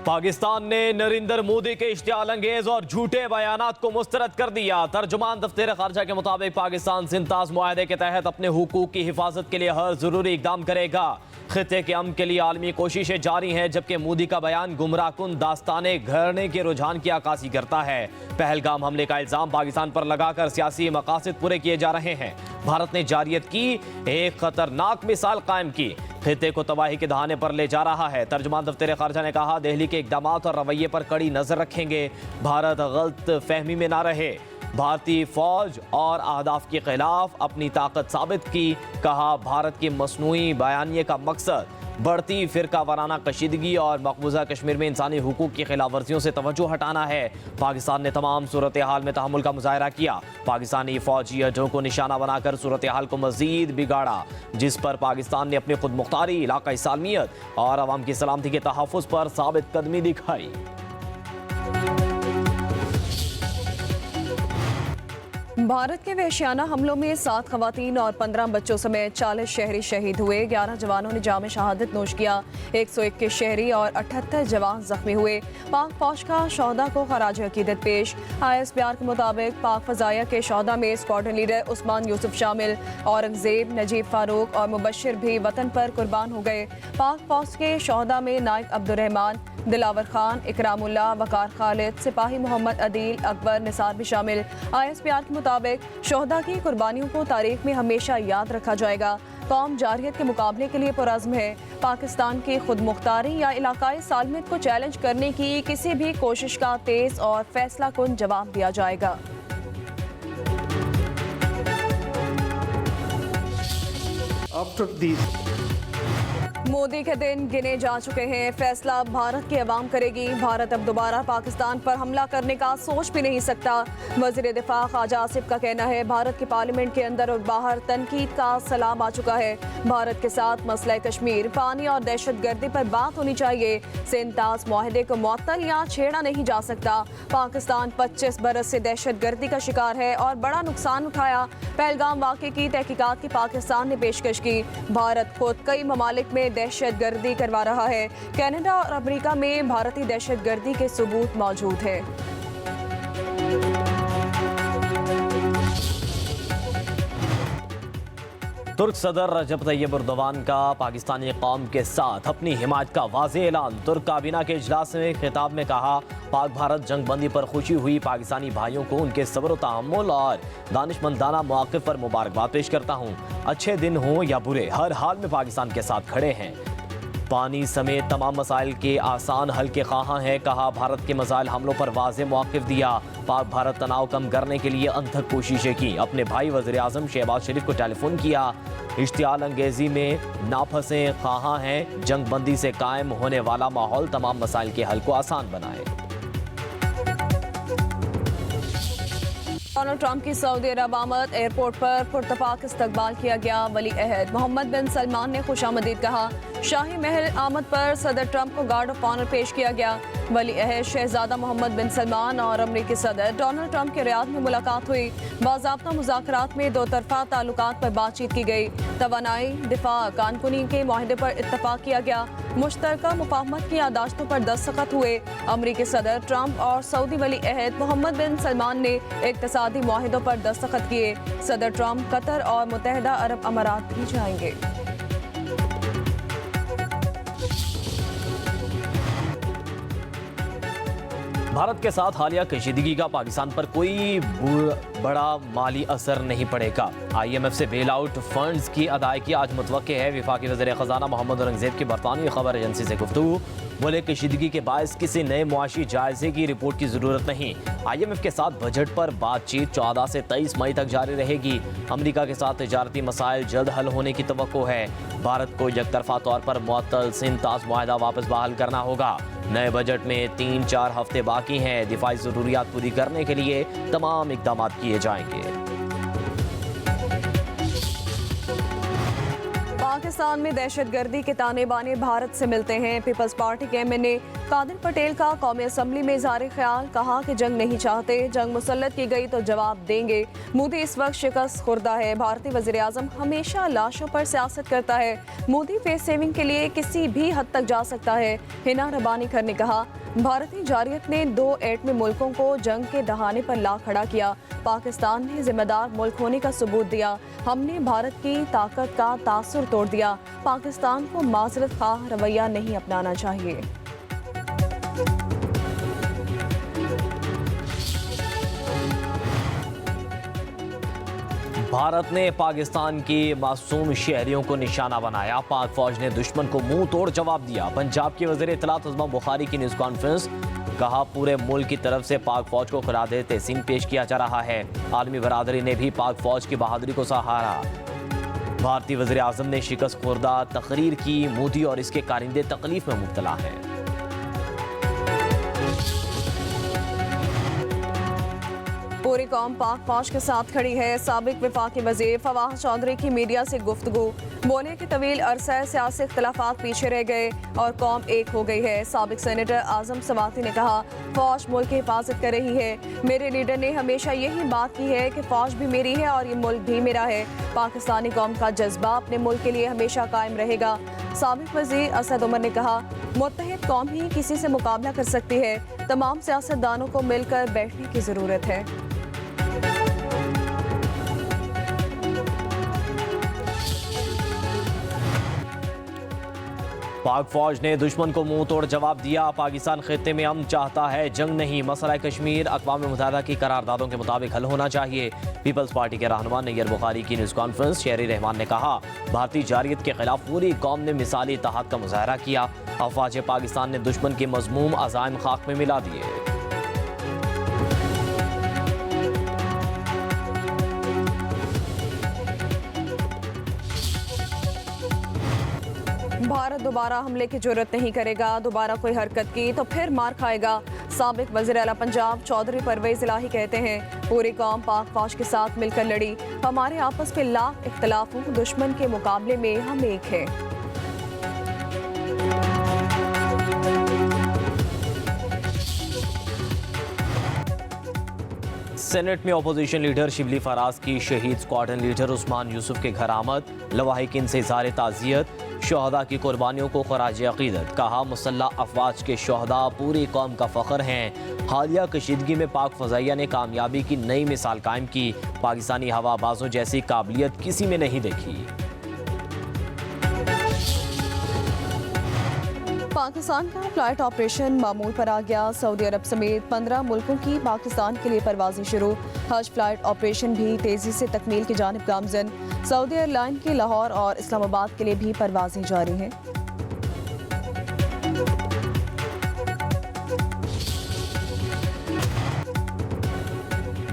पाकिस्तान ने नरेंद्र मोदी के इश्तियाल अंगेज और झूठे बयानात को मुस्तरद कर दिया। तर्जुमान दफ्तर खारजा के मुताबिक पाकिस्तान सिंताज मुआहदे के तहत अपने हुकूक की हिफाजत के लिए हर जरूरी इकदाम करेगा। खित्ते के अमन के लिए आलमी कोशिशें जारी हैं, जबकि मोदी का बयान गुमराहकुन दास्ताने घरने के रुझान की अक्कासी करता है। पहलगाम हमले का इल्जाम पाकिस्तान पर लगाकर सियासी मकासद पूरे किए जा रहे हैं। भारत ने जारियत की एक खतरनाक मिसाल कायम की, खित्ते को तबाही के दहाने पर ले जा रहा है। तर्जुमान दफ्तर खारजा ने कहा, दिल्ली के इकदामात और रवैये पर कड़ी नजर रखेंगे। भारत गलत फहमी में ना रहे। भारतीय फौज और अहदाफ के खिलाफ अपनी ताकत साबित की। कहा, भारत की मसनूई बयानिए का मकसद बढ़ती फिरका वाराना कशीदगी और मकबूजा कश्मीर में इंसानी हुकूक की खिलाफ वर्जियों से तवज्जो हटाना है। पाकिस्तान ने तमाम सूरत हाल में तहम्मुल का मुजाहरा किया। पाकिस्तानी फौजी अड्डों को निशाना बनाकर सूरत हाल को मजीद बिगाड़ा, जिस पर पाकिस्तान ने अपनी खुद मुख्तारी, इलाकाई सालमियत और अवाम की सलामती के तहफ़्फ़ुज़ पर साबित कदमी दिखाई। भारत के वहशियाना हमलों में 7 खवातीन और 15 बच्चों समेत 40 शहरी शहीद हुए। 11 जवानों ने जाम शहादत नोश किया। 121 शहरी और 78 जवान जख्मी हुए। पाक फौज का शहदा को खराज अकीदत पेश। ISPR के मुताबिक पाक फजाया के शहदा में स्क्वाड्रन लीडर उस्मान यूसुफ शामिल। औरंगजेब, नजीब फारूक और मुबशिर भी वतन पर कुर्बान हो गए। पाक फौज के शहदा में नाइक अब्दुर्रहमान, दिलावर खान, इकरामुल्ला, वकार खालिद, सिपाही मोहम्मद अदील, अकबर, निसार भी शामिल। ISPR के मुताबिक शोहदा की कुर्बानियों को तारीख में हमेशा याद रखा जाएगा। कौम जारियत के मुकाबले के लिए पुरज़्म है। पाकिस्तान की खुद मुख्तारी या इलाकाई सालमियत को चैलेंज करने की किसी भी कोशिश का तेज और फैसला कुन जवाब दिया जाएगा। मोदी के दिन गिने जा चुके हैं। फैसला भारत की अवाम करेगी। भारत अब दोबारा पाकिस्तान पर हमला करने का सोच भी नहीं सकता। वज़ीर दिफा ख्वाजा आसिफ का कहना है, भारत की पार्लियामेंट के अंदर और बाहर तनकीद का सलाम आ चुका है। भारत के साथ मसला कश्मीर, पानी और दहशत गर्दी पर बात होनी चाहिए। सिंताज मुआहदे को मुअत्तल या छेड़ा नहीं जा सकता। पाकिस्तान 25 बरस से दहशत गर्दी का शिकार है और बड़ा नुकसान उठाया। पहलगाम वाक़े की तहकीकात की पाकिस्तान ने पेशकश की। भारत खुद कई ममालिक में दहशत गर्दी करवा रहा है। कनाडा और अमेरिका में भारतीय दहशत गर्दी के सबूत मौजूद है। तुर्क सदर रजब तैयब एर्दोगान का पाकिस्तानी कौम के साथ अपनी हिमायत का वाज़ेह ऐलान। तुर्क काबीना के इजलास में खिताब में कहा, पाक भारत जंगबंदी पर खुशी हुई पाकिस्तानी भाइयों को उनके सब्र तहम्मुल और दानिशमंदाना मौक़िफ़ पर मुबारकबाद पेश करता हूँ। अच्छे दिन हों या बुरे, हर हाल में पाकिस्तान के साथ खड़े हैं। पानी समेत तमाम मसाइल के आसान हल के ख्वाहां हैं। कहा, भारत के मसाइल हमलों पर वाज़ेह मौक़िफ़ दिया। पाक भारत तनाव कम करने के लिए अनथक कोशिशें की। अपने भाई वज़ीर आज़म शहबाज शरीफ को टेलीफोन किया। इश्तियाल अंगेज़ी में ना फंसें, ख्वाहां हैं जंगबंदी से कायम होने वाला माहौल तमाम मसाइल के हल को आसान बनाए। डोनाल्ड ट्रंप की सऊदी अरब आमद, एयरपोर्ट पर पुरतपाक इस्तकबाल किया गया। वली अहद मोहम्मद बिन सलमान ने खुशामदीद कहा। शाही महल आमद पर सदर ट्रंप को गार्ड ऑफ ऑनर पेश किया गया। वली अहद शहजादा मोहम्मद बिन सलमान और अमरीकी सदर डोनाल्ड ट्रंप के रियाद में मुलाकात हुई। बाज़ाब्ता मुज़ाकरात में दो तरफ़ा ताल्लुकात पर बातचीत की गई। तवानाई, दिफा, कानकुनी के मुआहदे पर इत्तफाक किया गया। मुश्तरका मुफाहमत की यादाश्तों पर दस्तखत हुए। अमरीकी सदर ट्रंप और सऊदी वली अहद मोहम्मद बिन सलमान ने इक़्तिसादी मुआहदों पर दस्तखत किए। सदर ट्रंप कतर और मुत्तहिदा अरब अमारात भी जाएंगे। भारत के साथ हालिया कशीदगी का पाकिस्तान पर कोई बड़ा माली असर नहीं पड़ेगा। IMF से बेल आउट फंड्स की अदायगी आज मुतवक्के है। वफाकी वज़ीर ख़ज़ाना मोहम्मद औरंगज़ेब की बरतानवी खबर एजेंसी से गुफ्तगू। बोले, कशीदगी के बायस किसी नए मुआशी जायजे की रिपोर्ट की ज़रूरत नहीं। IMF के साथ बजट पर बातचीत 14 से 23 मई तक जारी रहेगी। अमरीका के साथ तिजारती मसाइल जल्द हल होने की तवक्को है। भारत को यकतरफा तौर पर मुअत्तल सिंताज मुआहदा वापस बहाल करना होगा। नए बजट में 3-4 हफ्ते बाकी हैं। दिफाई ज़रूरियात पूरी करने के लिए तमाम इक़दामात किए जाएंगे। पाकिस्तान में दहशतगर्दी के ताने बाने भारत से मिलते हैं। पीपल्स पार्टी के एमएनए कादिर पटेल का कौमी असम्बली में इज़हार ख्याल, कहा कि जंग नहीं चाहते, जंग मुसल्लत की गई तो जवाब देंगे। मोदी इस वक्त शिकस्त खुर्दा है। भारतीय वज़ीर आज़म हमेशा लाशों पर सियासत करता है। मोदी फेस सेविंग के लिए किसी भी हद तक जा सकता है। हिना रबानी खर ने कहा, भारतीय जारियत ने 2 एटमी मुल्कों को जंग के दहाने पर ला खड़ा किया। पाकिस्तान ने जिम्मेदार मुल्क होने का सबूत दिया। हमने भारत की ताकत का तासुर तोड़ दिया। पाकिस्तान को माजरत खाह रवैया नहीं अपनाना चाहिए। भारत ने पाकिस्तान की मासूम शहरियों को निशाना बनाया। पाक फौज ने दुश्मन को मुंह तोड़ जवाब दिया। पंजाब के वज़ीर इत्तलात अज़मा बुखारी की न्यूज़ कॉन्फ्रेंस, कहा पूरे मुल्क की तरफ से पाक फौज को खिरादे तहसीन पेश किया जा रहा है। आलमी बरादरी ने भी पाक फौज की बहादुरी को सराहा। भारतीय वज़ीर आज़म ने शिकस्त खुर्दा तकरीर की। मोदी और इसके कारिंदे तकलीफ में मुब्तला हैं। पूरी कौम पाक फौज के साथ खड़ी है। साबिक वफाकी वज़ीर फवाद चौधरी की मीडिया से गुफ्तगू, बोले कि तवील अरसा सियासी इख्तलाफात पीछे रह गए और कौम एक हो गई है। साबिक सेनेटर आजम सवाती ने कहा, फौज मुल्क की हिफाजत कर रही है। मेरे लीडर ने हमेशा यही बात की है कि फौज भी मेरी है और ये मुल्क भी मेरा है। पाकिस्तानी कौम का जज्बा अपने मुल्क के लिए हमेशा कायम रहेगा। साबिक वज़ीर असद उमर ने कहा, मुत्तहिद कौम ही किसी से मुकाबला कर सकती है। तमाम सियासतदानों को मिलकर बैठने की ज़रूरत है। पाक फौज ने दुश्मन को मुंह तोड़ जवाब दिया। पाकिस्तान खित्ते में अमन चाहता है, जंग नहीं। मसला कश्मीर अक़वाम मुत्तहिदा की करारदादों के मुताबिक हल होना चाहिए। पीपल्स पार्टी के रहनुमा नैयर बुखारी की न्यूज़ कॉन्फ्रेंस, शहरी रहमान ने कहा, भारतीय जारियत के खिलाफ पूरी कौम ने मिसाली इत्तेहाद का मुजाहरा किया। अफवाज पाकिस्तान ने दुश्मन के मज़मूम अज़ाइम खाक में मिला दिए। भारत दोबारा हमले की जरूरत नहीं करेगा। दोबारा कोई हरकत की तो फिर मार खाएगा। साबिक वज़ीर आला पंजाब चौधरी परवेज़ इलाही कहते हैं, पूरी कौम पाक फौज के साथ मिलकर लड़ी। हमारे आपस में लाख इख्तलाफ हो, दुश्मन के मुकाबले में हम एक हैं। सेनेट में अपोजिशन लीडर शिबली फराज की शहीद स्क्वाड्रन लीडर उस्मान यूसुफ के घर आमद। लवाहिकीन से इज़हार ताज़ियत, शहदा की कुर्बानियों को खराज अक़ीदत। कहा, मुसल्लह अफवाज के शहदा पूरी कौम का फ़ख्र हैं। हालिया कशीदगी में पाक फ़ज़ाइया ने कामयाबी की नई मिसाल कायम की। पाकिस्तानी हवाबाजों जैसी काबिलियत किसी में नहीं देखी। पाकिस्तान का फ्लाइट ऑपरेशन मामूल पर आ गया। सऊदी अरब समेत 15 मुल्कों की पाकिस्तान के लिए परवाजें शुरू। हज फ्लाइट ऑपरेशन भी तेजी से तकमील की जानिब गामजन। सऊदी एयरलाइन की लाहौर और इस्लामाबाद के लिए भी परवाजें जारी हैं।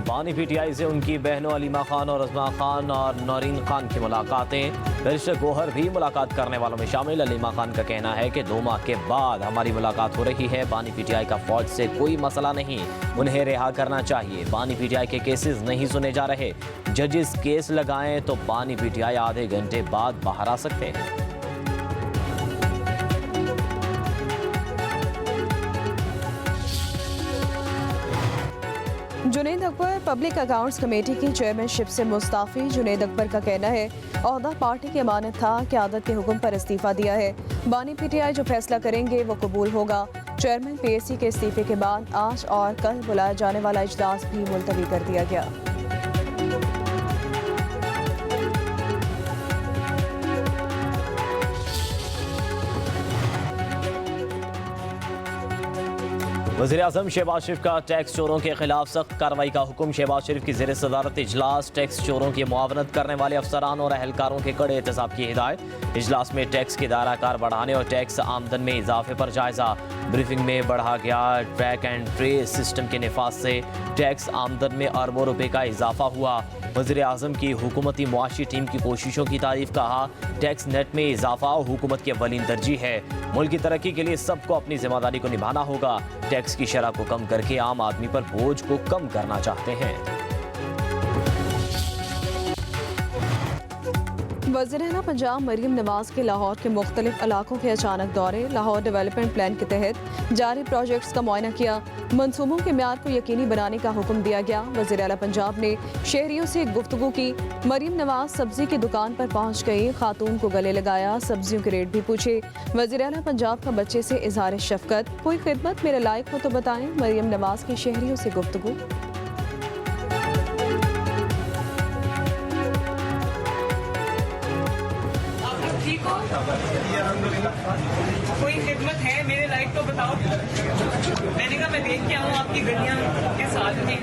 बानी पीटीआई से उनकी बहनों अलीमा खान और अज़मा खान और नौरीन खान की मुलाकातें। बैरिस्टर गोहर भी मुलाकात करने वालों में शामिल। अलीमा खान का कहना है कि 2 माह के बाद हमारी मुलाकात हो रही है। बानी पीटीआई का फौज से कोई मसला नहीं, उन्हें रिहा करना चाहिए। बानी पीटीआई के केसेस नहीं सुने जा रहे। जजेस केस लगाएं तो बानी पीटीआई आधे घंटे बाद बाहर आ सकते हैं। Junaid Akbar public accounts committee की चेयरमैनशिप से मुस्ताफ़ी। जुनैद अकबर का कहना है, ओहदा पार्टी की अमानत था, क़यादत के हुक्म पर इस्तीफ़ा दिया है। बानी पीटीआई जो फैसला करेंगे वो कबूल होगा। चेयरमैन पीएससी के इस्तीफे के बाद आज और कल बुलाया जाने वाला इजलास भी मुलतवी कर दिया गया। वज़ीर आज़म शहबाज शरीफ का टैक्स चोरों के खिलाफ सख्त कार्रवाई का हुक्म। शहबाज शरीफ की ज़ेर सदारत इजलास। टैक्स चोरों की मुआवनत करने वाले अफसरान और अहलकारों के कड़े एहतसाब की हिदायत। इजलास में टैक्स की दायराकार बढ़ाने और टैक्स आमदन में इजाफे पर जायजा। ब्रीफिंग में बढ़ा गया ट्रैक एंड ट्रेस सिस्टम के निफाज से टैक्स आमदन में अरबों रुपए का इजाफा हुआ। वज़ीर आज़म की हुकूमती मुआशी टीम की कोशिशों की तारीफ। कहा, टैक्स नेट में इजाफा हुकूमत की अव्वलीन तरजीह है। मुल्क की तरक्की के लिए सबको अपनी जिम्मेदारी को निभाना होगा। टैक्स की शरह को कम करके आम आदमी पर बोझ को कम करना चाहते हैं। वज़ीर-ए-आला पंजाब मरीम नवाज के लाहौर के मुख्तलिफ इलाकों के अचानक दौरे। लाहौर डेवलपमेंट प्लान के तहत जारी प्रोजेक्ट्स का मुआयना किया। मंसूबों के म्यार को यकीनी बनाने का हुक्म दिया गया। वज़ीर-ए-आला पंजाब ने शहरियों से गुफ्तगू की। मरीम नवाज सब्जी की दुकान पर पहुंच गई, खातून को गले लगाया, सब्जियों के रेट भी पूछे। वज़ीर-ए-आला पंजाब का बच्चे से इजहार शफकत, कोई खिदमत मेरे लायक हो तो बताएं। मरीम नवाज की शहरियों से गुफ्तगू। ठीक हो? कोई खिदमत है मेरे लायक तो बताओ। मैंने कहा मैं देख के आऊँ आपकी गलियाँ किस हाल में।